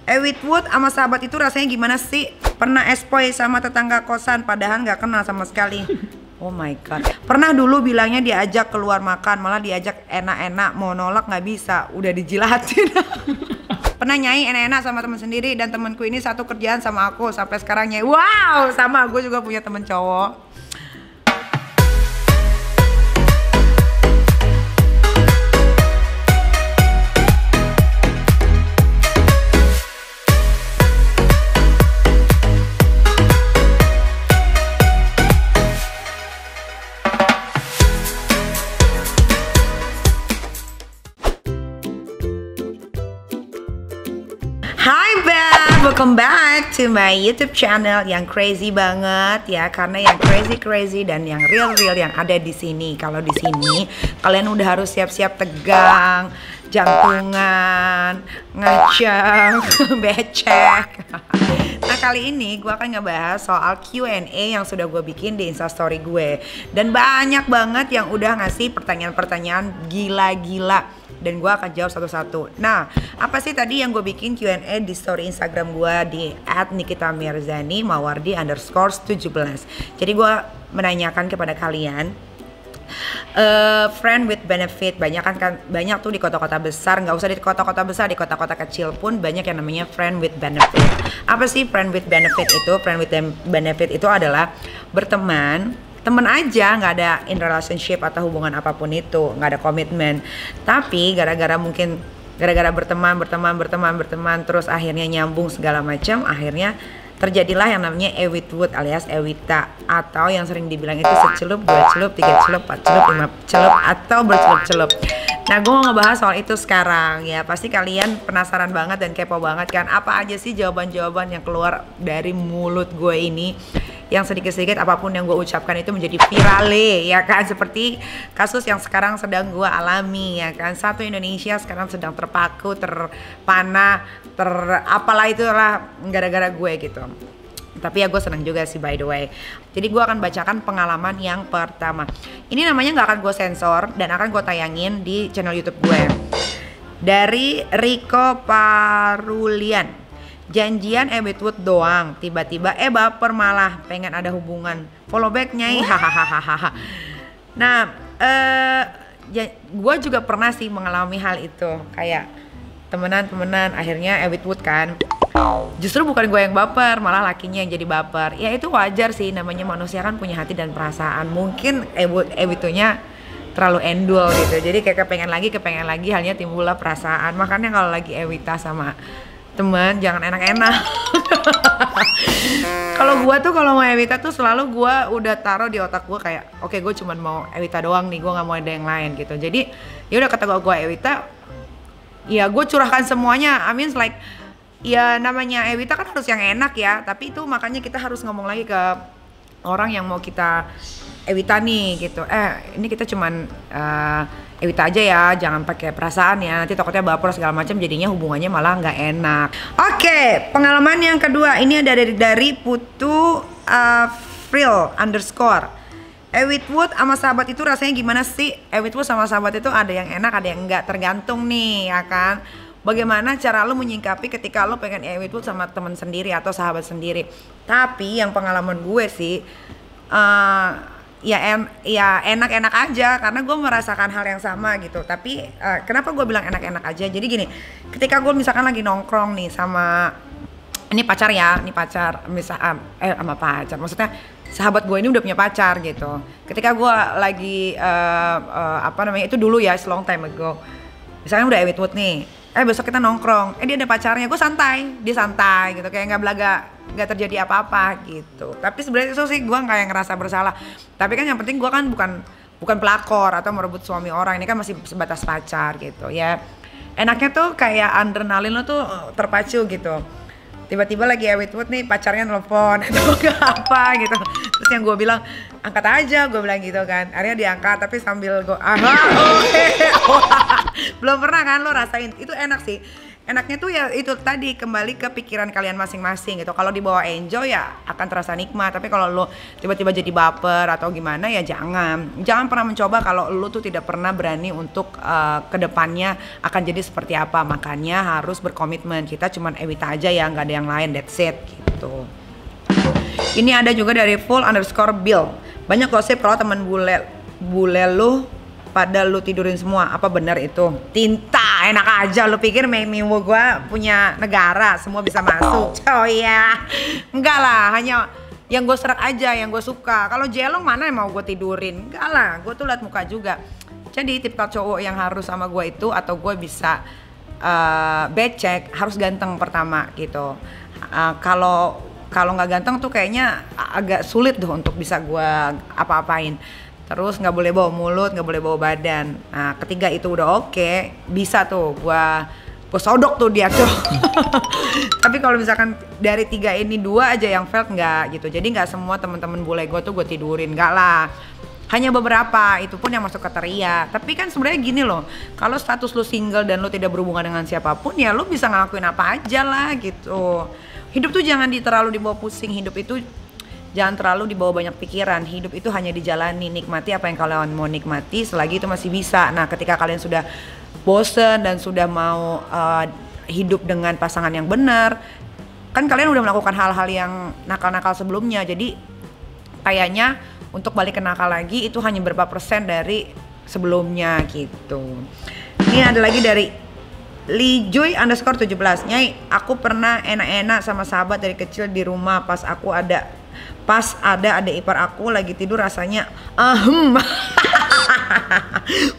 Whitwood sama sahabat itu rasanya gimana sih? Pernah espoi sama tetangga kosan padahal nggak kenal sama sekali. Oh my god. Pernah dulu bilangnya diajak keluar makan, malah diajak enak-enak, mau nolak nggak bisa, udah dijilatin. Pernah nyai enak-enak sama teman sendiri dan temanku ini satu kerjaan sama aku sampai sekarang nyai. Wow, sama gue juga punya temen cowok. Hai Beb, welcome back to my YouTube channel yang crazy banget ya, karena yang crazy dan yang real yang ada di sini. Kalau di sini kalian udah harus siap-siap tegang, jantungan, ngaceng, becek. Nah kali ini gue akan ngebahas soal Q&A yang sudah gue bikin di Instastory gue. Dan banyak banget yang udah ngasih pertanyaan-pertanyaan gila-gila. Dan gue akan jawab satu-satu. Nah, apa sih tadi yang gue bikin Q&A di story Instagram gue di @nikitamirzani_mawardi_17. Jadi gue menanyakan kepada kalian, friend with benefit, banyak tuh di kota-kota besar, nggak usah di kota-kota besar, di kota-kota kecil pun banyak yang namanya friend with benefit. Apa sih friend with benefit itu? Friend with benefit itu adalah berteman, temen aja, nggak ada in relationship atau hubungan apapun itu, nggak ada komitmen. Tapi gara-gara berteman terus akhirnya nyambung segala macam, akhirnya terjadilah yang namanya Whitwood alias Ewita, atau yang sering dibilang itu secelup, dua celup, tiga celup, empat celup, lima celup, atau bercelup-celup. Nah, gue mau ngebahas soal itu sekarang ya. Pasti kalian penasaran banget dan kepo banget kan, apa aja sih jawaban-jawaban yang keluar dari mulut gue ini, yang sedikit-sedikit apapun yang gue ucapkan itu menjadi viral ya kan, seperti kasus yang sekarang sedang gue alami ya kan. Satu Indonesia sekarang sedang terpaku, terpana, apalah itulah gara-gara gue gitu. Tapi ya gue senang juga sih by the way. Jadi gue akan bacakan pengalaman yang pertama. Ini namanya nggak akan gue sensor dan akan gue tayangin di channel YouTube gue. Dari Rico Parulian. Janjian Whitwood doang, tiba-tiba baper malah pengen ada hubungan, follow back nyai, hahaha. Nah, gue juga pernah sih mengalami hal itu, kayak temenan akhirnya Whitwood kan, justru bukan gue yang baper, malah lakinya yang jadi baper. Ya itu wajar sih, namanya manusia kan punya hati dan perasaan. Mungkin Whitwoodnya terlalu endul gitu, jadi kayak kepengen lagi, halnya timbullah perasaan. Makanya kalau lagi Ewita sama teman jangan enak-enak. Kalau gue tuh kalau mau Ewita tuh selalu gue udah taruh di otak gue kayak oke, gue cuman mau Ewita doang nih, gue nggak mau ada yang lain gitu. Jadi ya udah, kata gue Ewita, ya gue curahkan semuanya. I mean like ya namanya Ewita kan harus yang enak ya, tapi itu makanya kita harus ngomong lagi ke orang yang mau kita Ewita nih gitu. Ini kita cuman Ewita aja ya, jangan pakai perasaan ya, nanti takutnya baper segala macam, jadinya hubungannya malah nggak enak. Oke, pengalaman yang kedua ini ada dari Putu Frill _ Whitwood sama sahabat itu rasanya gimana sih? Whitwood sama sahabat itu ada yang enak, ada yang enggak, tergantung nih ya kan. Bagaimana cara lo menyingkapi ketika lo pengen Whitwood sama teman sendiri atau sahabat sendiri. Tapi yang pengalaman gue sih ya enak-enak aja, karena gue merasakan hal yang sama gitu. Tapi kenapa gue bilang enak-enak aja? Jadi gini, ketika gue misalkan lagi nongkrong nih sama ini pacar misal sama pacar, maksudnya sahabat gue ini udah punya pacar gitu. Ketika gue lagi itu dulu ya, long time ago, misalnya udah Whitwood nih, besok kita nongkrong, dia ada pacarnya, gue dia santai gitu, kayak nggak terjadi apa-apa gitu. Tapi sebenarnya itu sih gue kayak ngerasa bersalah. Tapi kan yang penting gue kan bukan pelakor atau merebut suami orang, ini kan masih sebatas pacar gitu ya. Enaknya tuh kayak adrenalin lo tuh terpacu gitu. Tiba-tiba lagi Whitwood nih, pacarnya nelfon atau nggak apa gitu. Terus yang gue bilang, angkat aja, gue bilang gitu kan. Akhirnya diangkat, tapi sambil gue belum pernah kan lo rasain. Itu enak sih. enaknya tuh ya itu tadi, kembali ke pikiran kalian masing-masing gitu. Kalau dibawa enjoy ya akan terasa nikmat, tapi kalau lo tiba-tiba jadi baper atau gimana ya jangan pernah mencoba kalau lo tuh tidak pernah berani untuk kedepannya akan jadi seperti apa. Makanya harus berkomitmen. Kita cuman Ewita aja ya, nggak ada yang lain, that's it gitu. Ini ada juga dari full_bill. Banyak gosip kalau teman bule lu pada lu tidurin semua, apa benar itu? Tinta, enak aja lu pikir Memiwo gua punya negara, semua bisa masuk. Coy ya. Enggak lah, hanya yang gue serak aja, yang gue suka. Kalau Jelong mana yang mau gue tidurin? Enggak lah, gue tuh liat muka juga. Jadi tipikal cowok yang harus sama gue itu, atau gue bisa becek, harus ganteng pertama gitu. Kalau nggak ganteng tuh kayaknya agak sulit tuh untuk bisa gue apa-apain. Terus nggak boleh bawa mulut, nggak boleh bawa badan. Nah, ketiga itu udah oke, bisa tuh gua sodok tuh dia tuh. Tapi kalau misalkan dari 3 ini 2 aja yang failed, nggak gitu. Jadi nggak semua teman-teman bule gue tuh gue tidurin, nggak lah. Hanya beberapa, itu pun yang masuk kriteria. Tapi kan sebenarnya gini loh, kalau status lu single dan lu tidak berhubungan dengan siapapun, ya lu bisa ngelakuin apa aja lah gitu. Hidup tuh jangan terlalu dibawa pusing, hidup itu jangan terlalu dibawa banyak pikiran. Hidup itu hanya dijalani, nikmati apa yang kalian mau nikmati selagi itu masih bisa. Nah, ketika kalian sudah bosen dan sudah mau hidup dengan pasangan yang benar, kan kalian udah melakukan hal-hal yang nakal-nakal sebelumnya. Jadi kayaknya untuk balik ke nakal lagi itu hanya berapa persen dari sebelumnya gitu. Ini ada lagi dari Lijoy_17. Nyai, aku pernah enak-enak sama sahabat dari kecil di rumah pas ada adik ipar aku lagi tidur rasanya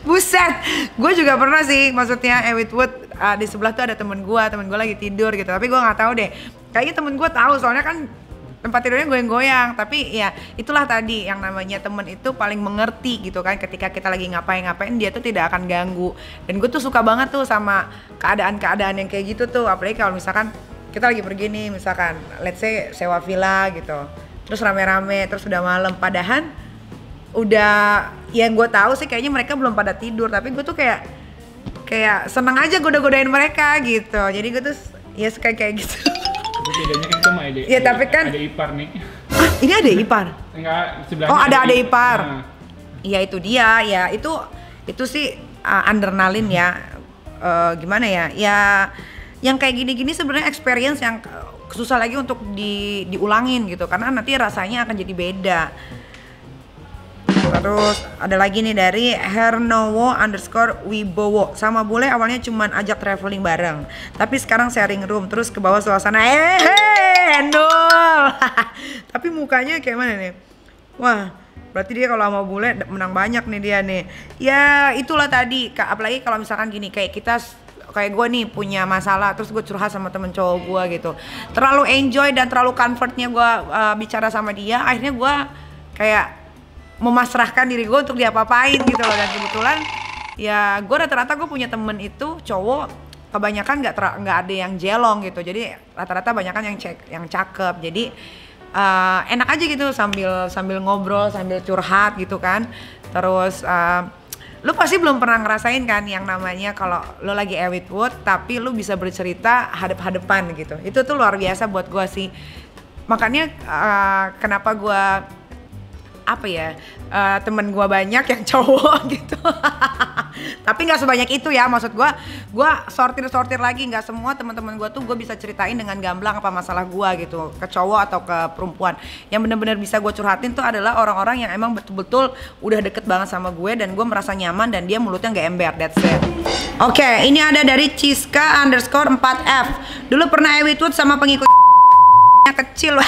buset, gue juga pernah sih, maksudnya Ewitwood di sebelah tuh ada temen gue lagi tidur gitu, tapi gue nggak tahu deh, kayaknya temen gue tahu soalnya kan tempat tidurnya goyang-goyang. Tapi ya itulah tadi yang namanya temen itu paling mengerti gitu kan, ketika kita lagi ngapain dia tuh tidak akan ganggu. Dan gue tuh suka banget tuh sama keadaan-keadaan yang kayak gitu tuh, apalagi kalau misalkan kita lagi pergi nih, misalkan let's say sewa villa gitu, terus rame-rame, terus udah malam, padahal udah yang gue tahu sih kayaknya mereka belum pada tidur, tapi gue tuh kayak seneng aja goda-godain mereka gitu. Jadi gue tuh ya suka kayak gitu. Tapi bedanya kan sama adik. Ya tapi kan ada ipar nih. Ah, ini ada ipar? Enggak, sebelahnya. Oh, ada ipar. Nah. Iya itu dia, ya itu sih adrenalin ya. Gimana ya? Ya yang kayak gini-gini sebenarnya experience yang susah lagi untuk diulangin gitu, karena nanti rasanya akan jadi beda. Terus ada lagi nih dari Hernowo_Wibowo. Sama bule awalnya cuman ajak traveling bareng, tapi sekarang sharing room, terus ke bawah suasana endul. Tapi mukanya kayak mana nih? Wah, berarti dia kalau sama bule menang banyak nih dia nih. Ya itulah tadi, apalagi kalau misalkan gini, kayak gue nih punya masalah, terus gue curhat sama temen cowok gue gitu, terlalu enjoy dan terlalu comfortnya gue bicara sama dia, akhirnya gue kayak memasrahkan diri gue untuk diapa-apain gitu loh. Dan kebetulan ya gue rata-rata gue punya temen itu cowok, kebanyakan nggak ada yang jelong gitu, jadi rata-rata banyakan yang cakep. Jadi enak aja gitu sambil ngobrol, sambil curhat gitu kan. Terus lu pasti belum pernah ngerasain kan yang namanya kalau lu lagi Ewitwood tapi lu bisa bercerita hadap-hadapan gitu. Itu tuh luar biasa buat gue sih. Makanya kenapa gue temen gue banyak yang cowok gitu. Tapi nggak sebanyak itu ya, maksud gue sortir lagi, nggak semua teman-teman gue tuh gue bisa ceritain dengan gamblang apa masalah gue gitu, ke cowok atau ke perempuan. Yang benar-benar bisa gue curhatin tuh adalah orang-orang yang emang betul-betul udah deket banget sama gue dan gue merasa nyaman dan dia mulutnya nggak ember, that's it. Oke, ini ada dari Ciska_4F. Dulu pernah Ewitwood sama pengikut kecil.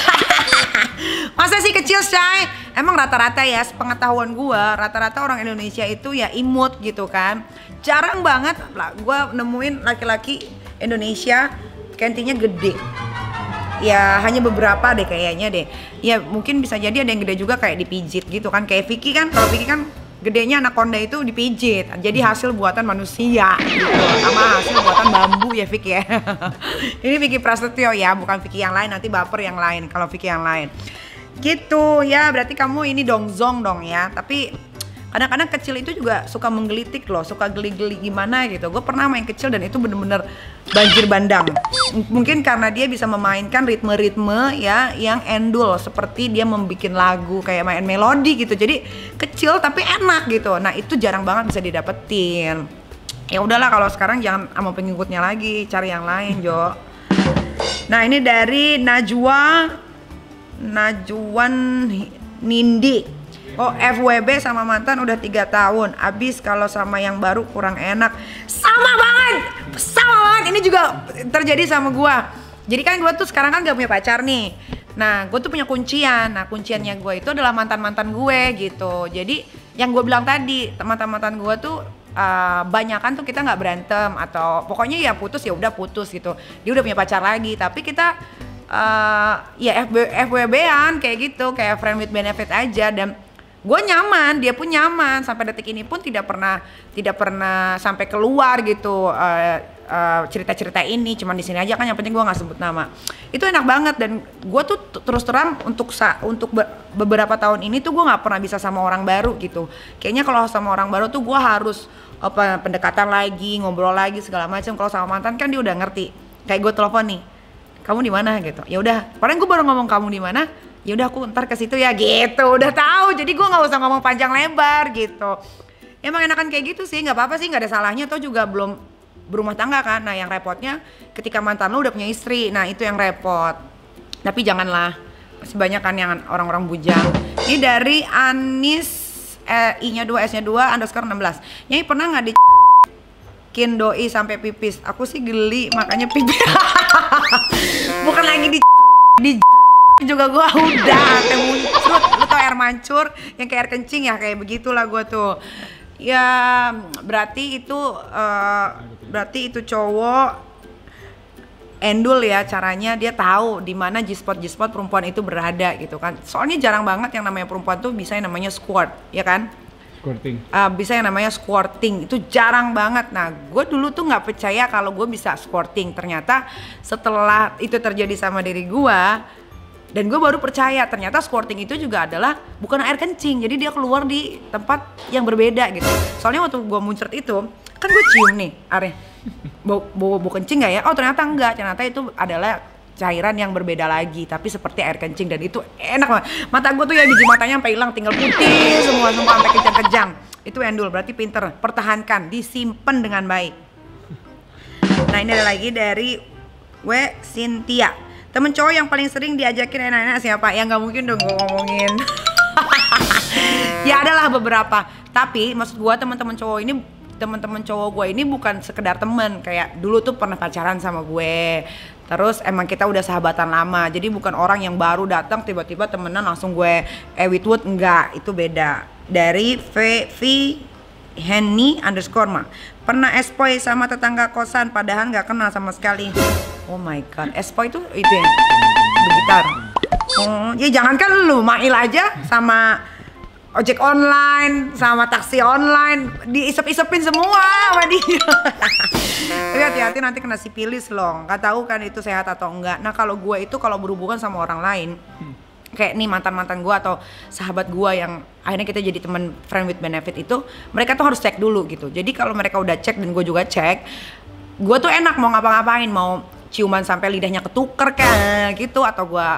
Masa sih kecil, Shay? Emang rata-rata ya, sepengetahuan gua, rata-rata orang Indonesia itu ya imut gitu kan. Jarang banget lah gua nemuin laki-laki Indonesia kentinya gede. Ya hanya beberapa deh kayaknya deh. Ya mungkin bisa jadi ada yang gede juga kayak dipijit gitu kan. Kayak Vicky kan, kalau Vicky kan gedenya anaconda itu dipijit, jadi hasil buatan manusia gitu, sama hasil buatan bambu ya Vicky ya. Ini Vicky Prasetyo ya, bukan Vicky yang lain, nanti baper yang lain kalau Vicky yang lain gitu ya. Berarti kamu ini dongzong dong ya. Tapi kadang-kadang kecil itu juga suka menggelitik loh, suka geli-geli gimana gitu. Gue pernah main kecil dan itu bener-bener banjir bandang. Mungkin karena dia bisa memainkan ritme-ritme ya yang endul, seperti dia membuat lagu kayak main melodi gitu. Jadi kecil tapi enak gitu. Nah itu jarang banget bisa didapetin. Ya udahlah, kalau sekarang jangan sama pengikutnya lagi, cari yang lain Jo. Nah ini dari Najwan Nindi. Oh, FWB sama mantan udah 3 tahun. Abis kalau sama yang baru kurang enak. Sama banget. Ini juga terjadi sama gua. Jadi kan gua tuh sekarang kan gak punya pacar nih. Nah, gue tuh punya kuncian. Nah, kunciannya gue itu adalah mantan-mantan gue gitu. Jadi yang gue bilang tadi, mantan-mantan gue tuh banyakan tuh kita nggak berantem atau pokoknya ya putus ya udah putus gitu. Dia udah punya pacar lagi, tapi kita ya FWB-an kayak gitu, kayak friend with benefit aja. Dan gue nyaman, dia pun nyaman, sampai detik ini pun tidak pernah sampai keluar gitu cerita-cerita ini. Cuman di sini aja kan, yang penting gue nggak sebut nama. Itu enak banget. Dan gue tuh terus terang untuk beberapa tahun ini tuh gue nggak pernah bisa sama orang baru gitu. Kayaknya kalau sama orang baru tuh gue harus pendekatan lagi, ngobrol lagi segala macam. Kalau sama mantan kan dia udah ngerti. Kayak gue telepon nih, kamu di mana gitu. Ya udah, padahal gue baru ngomong kamu di mana. Ya udah, aku ntar ke situ ya gitu. Udah tahu. Jadi gue nggak usah ngomong panjang lebar gitu. Emang enakan kayak gitu sih, nggak apa-apa sih, nggak ada salahnya. Atau juga belum berumah tangga kan. Nah yang repotnya ketika mantan lo udah punya istri. Nah itu yang repot. Tapi janganlah, masih banyak kan yang orang-orang bujang. Ini dari Anis I-nya 2, S-nya 2, _16. Nyai pernah nggak dikin doi sampai pipis? Aku sih geli, makanya pipis. Bukan lagi di juga gua udah sampai muncul. Lu tau air mancur yang kayak air kencing ya, kayak begitulah gua tuh. Ya berarti itu cowok endul ya, caranya dia tahu di mana G-spot perempuan itu berada gitu kan. Soalnya jarang banget yang namanya perempuan tuh bisa yang namanya squirt, ya kan? Squirting. Bisa yang namanya squirting, itu jarang banget. Nah, gue dulu tuh nggak percaya kalau gue bisa squirting. Ternyata setelah itu terjadi sama diri gue, dan gue baru percaya ternyata squirting itu juga adalah bukan air kencing. Jadi dia keluar di tempat yang berbeda gitu. Soalnya waktu gue muncrat itu, kan gue cium nih, bau kencing nggak ya? Oh ternyata enggak, ternyata itu adalah cairan yang berbeda lagi, tapi seperti air kencing. Dan itu enak banget. Mata gue tuh ya biji matanya sampai hilang, tinggal putih semua sampai kejang-kejang. Itu endul, berarti pinter. Pertahankan, disimpan dengan baik. Nah ini ada lagi dari Cynthia. Temen cowok yang paling sering diajakin enak-enak siapa? Ya nggak mungkin dong gue ngomongin. Ya adalah beberapa. Tapi maksud gue teman-teman cowok gue ini bukan sekedar temen. Kayak dulu tuh pernah pacaran sama gue, terus emang kita udah sahabatan lama. Jadi bukan orang yang baru datang tiba-tiba temenan langsung gue Witwood, enggak, itu beda. Dari Henny _ pernah espoy sama tetangga kosan padahal nggak kenal sama sekali. Oh my god, espoy itu yang bergitar. Oh ya, jangankan lu, Mail aja sama ojek online, sama taksi online, diisep-isepin semua sama dia. Tapi hati-hati nanti kena sipilis loh, nggak tahu kan itu sehat atau enggak. Nah kalau gue itu kalau berhubungan sama orang lain, kayak nih mantan-mantan gue atau sahabat gue yang akhirnya kita jadi teman friend with benefit itu, mereka tuh harus cek dulu gitu. Jadi kalau mereka udah cek dan gue juga cek, gue tuh enak mau ngapa-ngapain, mau ciuman sampai lidahnya ketuker kayak gitu, atau gue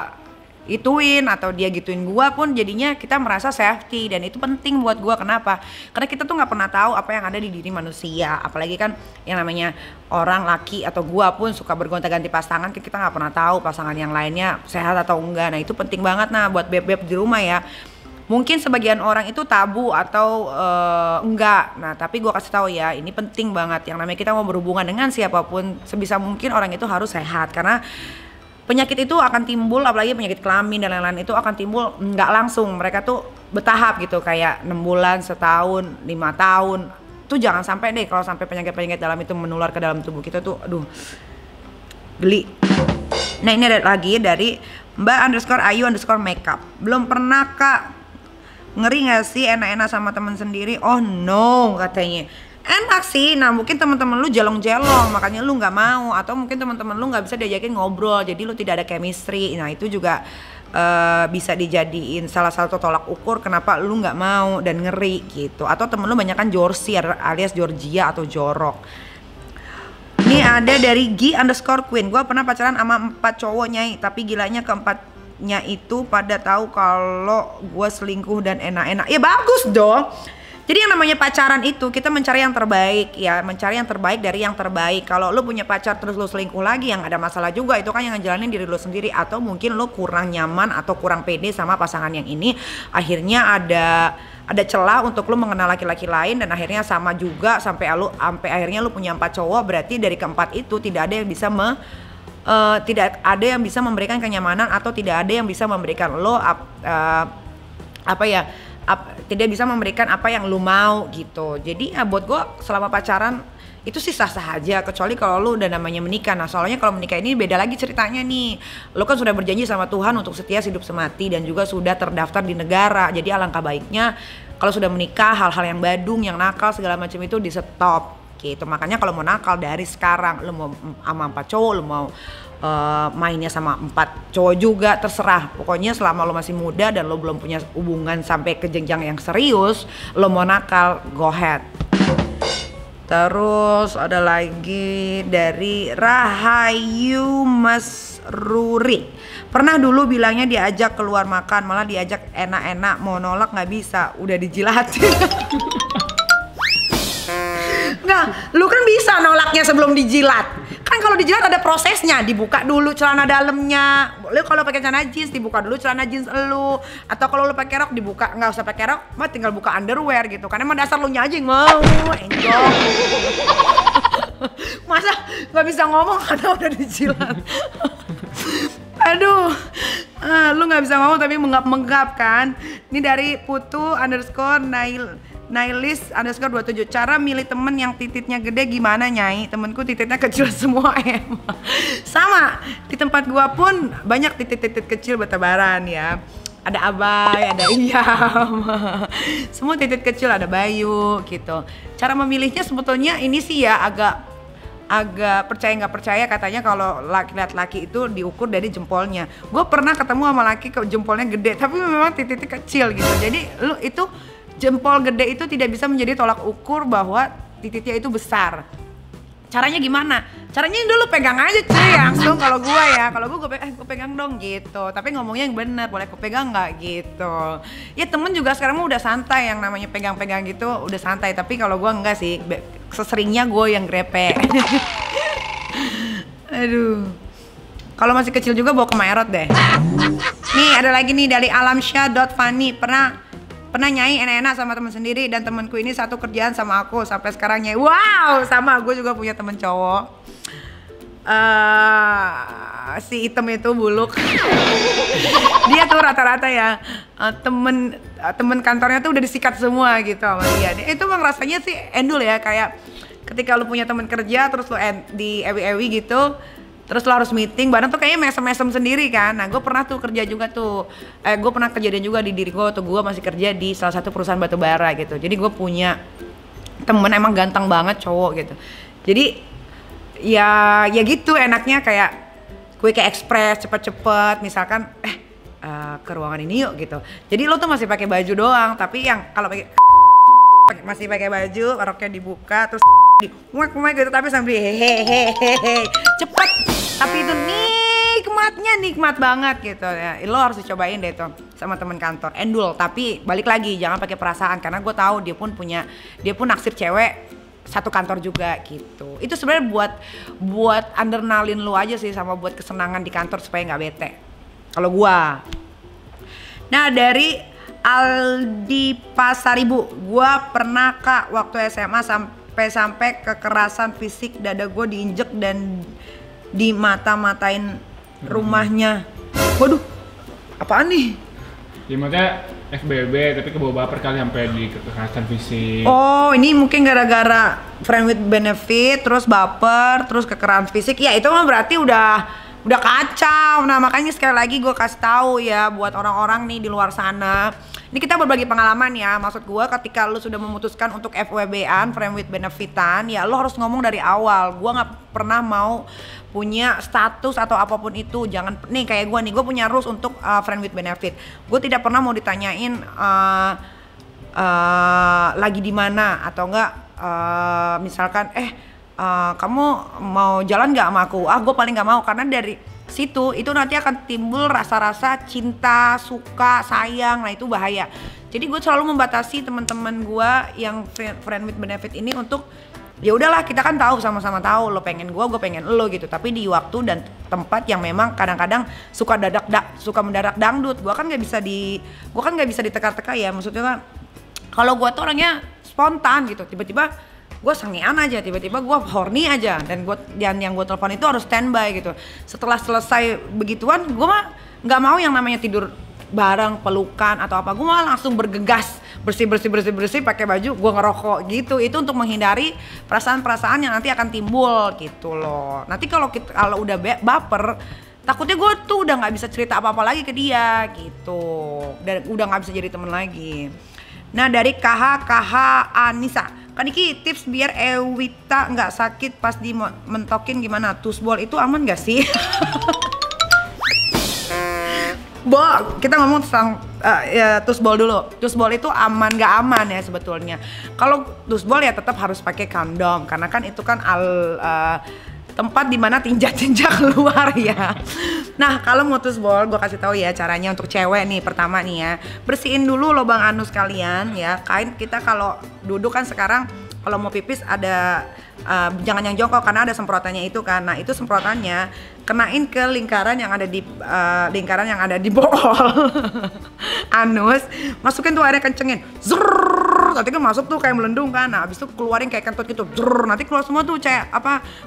ituin atau dia gituin gua pun jadinya kita merasa safety. Dan itu penting buat gua. Kenapa? Karena kita tuh nggak pernah tahu apa yang ada di diri manusia, apalagi kan yang namanya orang laki atau gua pun suka bergonta-ganti pasangan, kita nggak pernah tahu pasangan yang lainnya sehat atau enggak. Nah itu penting banget. Nah buat beb-beb di rumah ya, mungkin sebagian orang itu tabu atau enggak. Nah tapi gua kasih tahu ya, ini penting banget. Yang namanya kita mau berhubungan dengan siapapun, sebisa mungkin orang itu harus sehat. Karena penyakit itu akan timbul, apalagi penyakit kelamin dan lain-lain itu akan timbul nggak langsung. Mereka tuh bertahap gitu, kayak 6 bulan, setahun, 5 tahun. Tuh jangan sampai deh kalau sampai penyakit-penyakit dalam itu menular ke dalam tubuh kita tuh, aduh, geli. Nah ini ada lagi dari Mbak_Ayu_makeup. Belum pernah Kak, ngeri nggak sih enak-enak sama teman sendiri? Oh no katanya. Enak sih, nah mungkin teman-teman lu jelong-jelong, makanya lu nggak mau, atau mungkin teman-teman lu nggak bisa diajakin ngobrol, jadi lu tidak ada chemistry. Nah itu juga bisa dijadiin salah satu tolak ukur kenapa lu nggak mau dan ngeri gitu. Atau temen lu banyak kan Jorsier alias Georgia atau jorok. Ini ada dari G_Queen. Gue pernah pacaran sama 4 cowok Nyai, tapi gilanya keempatnya itu pada tahu kalau gue selingkuh dan enak-enak. Ya bagus dong. Jadi yang namanya pacaran itu kita mencari yang terbaik ya, mencari yang terbaik dari yang terbaik. Kalau lu punya pacar terus lu selingkuh lagi, yang ada masalah juga, itu kan yang ngejalanin diri lu sendiri. Atau mungkin lu kurang nyaman atau kurang pede sama pasangan yang ini, akhirnya ada celah untuk lu mengenal laki-laki lain, dan akhirnya sama juga sampai akhirnya lu punya 4 cowok. Berarti dari keempat itu tidak ada yang bisa tidak ada yang bisa memberikan kenyamanan, atau tidak ada yang bisa memberikan lo tidak bisa memberikan apa yang lu mau gitu. Jadi ya buat gue selama pacaran itu sih sah-sah aja, kecuali kalau lu udah namanya menikah. Nah soalnya kalau menikah ini beda lagi ceritanya nih. Lu kan sudah berjanji sama Tuhan untuk setia hidup semati, dan juga sudah terdaftar di negara. Jadi alangkah baiknya kalau sudah menikah, hal-hal yang badung, yang nakal segala macam itu di stop gitu. Makanya kalau mau nakal dari sekarang, lu mau sama 4 cowok, lu mau mainnya sama 4 cowok juga, terserah. Pokoknya selama lo masih muda dan lo belum punya hubungan sampai ke jenjang yang serius, lo mau nakal, go ahead. Terus ada lagi dari Rahayu Masruri. Pernah dulu bilangnya diajak keluar makan, malah diajak enak-enak, mau nolak nggak bisa, udah dijilatin. Nggak, lu kan bisa nolaknya sebelum dijilat. Kan kalau dijilat ada prosesnya, dibuka dulu celana dalamnya. Lu kalau pakai celana jeans dibuka dulu celana jeans lu. Atau kalau lu pakai rok dibuka, nggak usah pakai rok, mah tinggal buka underwear gitu. Karena emang dasar lu nya aja yang mau, enjoy. Masa nggak bisa ngomong karena udah dijilat. Aduh, lu nggak bisa ngomong tapi menggap-menggap kan. Ini dari Putu_Nailis_27. Cara milih temen yang titiknya gede gimana Nyai? Temenku titiknya kecil semua emang. Sama, di tempat gua pun banyak titik-titik kecil bertebaran ya. Ada Abai, ada Iyam. Semua titik kecil, ada Bayu gitu. Cara memilihnya sebetulnya ini sih ya agak percaya nggak percaya, katanya kalau laki-laki itu diukur dari jempolnya. Gue pernah ketemu sama laki jempolnya gede tapi memang titik kecil gitu. Jadi lu itu jempol gede itu tidak bisa menjadi tolak ukur bahwa titiknya itu besar. Caranya gimana? Caranya dulu pegang aja cuy langsung. Kalau gue ya, kalau gue pegang dong gitu. Tapi ngomongnya yang bener, boleh gue pegang nggak gitu. Ya temen juga sekarang udah santai, yang namanya pegang-pegang gitu udah santai. Tapi kalau gue enggak sih, seseringnya gue yang grepe. Aduh. Kalau masih kecil juga bawa ke Maerot deh. Nih ada lagi nih dari alamsyah.fani. Pernah Nyai enak-enak sama teman sendiri, dan temanku ini satu kerjaan sama aku sampai sekarang Nyai. Wow, sama gue juga punya temen cowok. Si item itu buluk. Dia tuh rata-rata ya temen kantornya tuh udah disikat semua gitu sama dia. Itu emang rasanya sih endul ya, kayak ketika lu punya temen kerja terus lu di ewi-ewi gitu. Terus lo harus meeting bareng tuh kayaknya mesem-mesem sendiri kan. Nah gue pernah tuh kerja juga tuh, gue pernah kejadian juga di diri gue waktu gue masih kerja di salah satu perusahaan batu bara gitu. Jadi gue punya temen emang ganteng banget cowok gitu. Jadi ya gitu enaknya, kayak quick express cepet-cepet. Misalkan ke ruangan ini yuk gitu. Jadi lo tuh masih pakai baju doang, tapi yang kalau masih pakai baju, roknya dibuka terus muek gitu, tapi sambil hehehe cepet, tapi itu nikmat banget gitu ya. Lo harus dicobain deh tuh sama temen kantor, endul. Tapi balik lagi jangan pakai perasaan, karena gue tahu dia pun naksir cewek satu kantor juga gitu. Itu sebenarnya buat adrenalin lo aja sih, sama buat kesenangan di kantor supaya nggak bete kalau gua. Nah dari Aldi Pasaribu, gua pernah Kak waktu SMA sampai kekerasan fisik, dada gue diinjek dan dimata-matain rumahnya. Waduh, apaan nih? Ya maksudnya FBB tapi kebawa baper kali sampai di kekerasan fisik. Oh, ini mungkin gara-gara friend with benefit, terus baper, terus kekerasan fisik. Ya itu mah berarti udah udah kacau. Nah makanya sekali lagi gue kasih tahu ya buat orang-orang nih di luar sana. Ini kita berbagi pengalaman ya. Maksud gue ketika lu sudah memutuskan untuk FWB-an, friend with benefitan, ya lu harus ngomong dari awal. Gue nggak pernah mau punya status atau apapun itu. Jangan nih kayak gue punya rules untuk friend with benefit. Gue tidak pernah mau ditanyain lagi di mana atau enggak misalkan kamu mau jalan nggak sama aku? Gue paling nggak mau, karena dari situ itu nanti akan timbul rasa-rasa cinta, suka, sayang. Nah itu bahaya. Jadi gue selalu membatasi teman-teman gue yang friend with benefit ini untuk ya udahlah, kita kan tahu, sama-sama tahu lo pengen gue pengen lo gitu, tapi di waktu dan tempat yang memang kadang-kadang suka mendadak dangdut. Gue kan nggak bisa diteka-teka ya. Maksudnya kan kalau gue tuh orangnya spontan gitu, tiba-tiba gue sangean aja, tiba-tiba gue horny aja, dan yang gue telepon itu harus standby gitu. Setelah selesai begituan, gue mah nggak mau yang namanya tidur bareng, pelukan atau apa. Gue malah langsung bergegas, bersih pakai baju, gue ngerokok gitu. Itu untuk menghindari perasaan-perasaan yang nanti akan timbul gitu loh. Nanti kalau udah baper, takutnya gue tuh udah nggak bisa cerita apa-apa lagi ke dia gitu, dan udah nggak bisa jadi temen lagi. Nah dari KH Anissa, Kaniki tips biar Ewita nggak sakit pas dimentokin gimana? Tusbol itu aman nggak sih? Kita ngomong tentang tusbol dulu. Tusbol itu aman nggak aman ya sebetulnya. Kalau tusbol ya tetap harus pakai kondom, karena kan itu kan tempat dimana tinja-tinja keluar ya. Nah kalau mau tusbol, gue kasih tahu ya caranya untuk cewek nih. Pertama nih ya, bersihin dulu lubang anus kalian ya. Kain kita kalau duduk kan sekarang kalau mau pipis ada jangan yang jongkok karena ada semprotannya itu kan. Nah itu semprotannya kenain ke lingkaran yang ada di bool anus, masukin tuh airnya, kencengin, zrrr, nanti kan masuk tuh kayak melendung kan. Nah abis itu keluarin kayak kentut gitu, zrrr, nanti keluar semua tuh kayak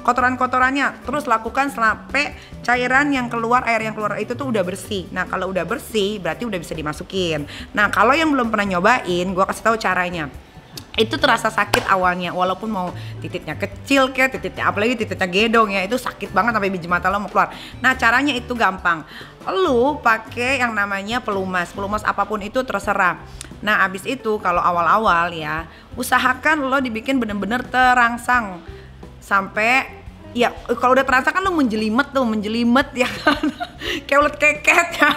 kotoran-kotorannya. Terus lakukan sampai cairan yang keluar, air yang keluar itu tuh udah bersih. Nah kalau udah bersih berarti udah bisa dimasukin. Nah kalau yang belum pernah nyobain, gua kasih tahu caranya. Itu terasa sakit awalnya, walaupun mau titiknya kecil kayak titiknya, apalagi titiknya gedong ya, itu sakit banget sampai biji mata lo mau keluar. Nah caranya itu gampang, lu pakai yang namanya pelumas apapun itu terserah. Nah abis itu kalau awal-awal ya, usahakan lo dibikin bener-bener terangsang sampai ya, kalau udah terangsang kan lo menjelimet ya kan, kayak ulet keket ya,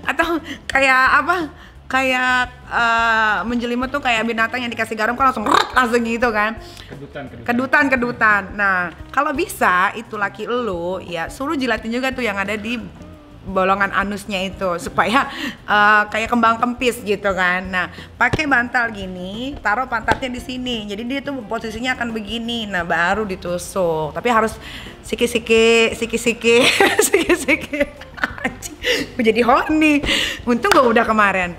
atau kayak apa? Kayak menjelimet tuh kayak binatang yang dikasih garam kan langsung gitu kan, kedutan. Nah kalau bisa itu laki lu ya suruh jilatin juga tuh yang ada di bolongan anusnya itu supaya kayak kembang kempis gitu kan. Nah pakai bantal gini, taruh pantatnya di sini, jadi dia tuh posisinya akan begini. Nah baru ditusuk, tapi harus siki-siki gue jadi horny, untung gue udah kemarin.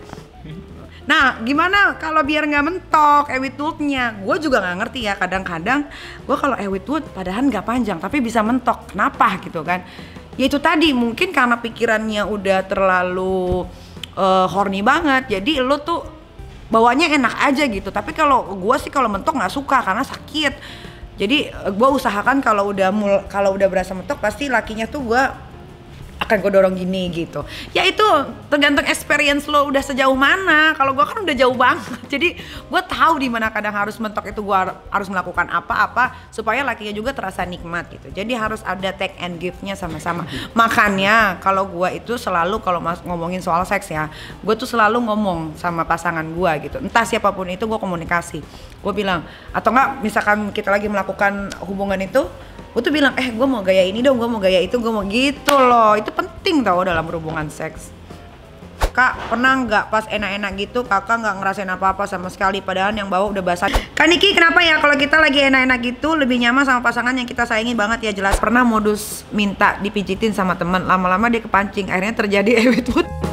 Nah gimana kalau biar nggak mentok ewitwoodnya? Gue juga nggak ngerti ya, kadang-kadang gue kalau ewitwood padahal nggak panjang tapi bisa mentok, kenapa gitu kan? Ya itu tadi, mungkin karena pikirannya udah terlalu horny banget, jadi lo tuh bawanya enak aja gitu. Tapi kalau gue sih kalau mentok nggak suka karena sakit. Jadi gue usahakan kalau udah berasa mentok pasti lakinya tuh gue akan gue dorong gini gitu. Ya itu tergantung experience lo udah sejauh mana. Kalau gue kan udah jauh banget, jadi gue tahu di mana kadang harus mentok itu gue harus melakukan apa-apa supaya lakinya juga terasa nikmat gitu. Jadi harus ada take and give-nya sama-sama. Makanya kalau gue itu selalu kalau ngomongin soal seks ya, gue tuh selalu ngomong sama pasangan gue gitu. Entah siapapun itu gue komunikasi. Gue bilang, atau enggak misalkan kita lagi melakukan hubungan itu, gue tuh bilang, gue mau gaya ini dong, gue mau gaya itu, gue mau gitu loh. Itu penting tau dalam hubungan seks. Kak, pernah nggak pas enak-enak gitu kakak nggak ngerasain apa-apa sama sekali padahal yang bawa udah basah? Kak Niki, kenapa ya kalau kita lagi enak-enak gitu lebih nyaman sama pasangan yang kita sayangi banget ya? Jelas pernah modus minta dipijitin sama teman, lama-lama dia kepancing, akhirnya terjadi ewitwood.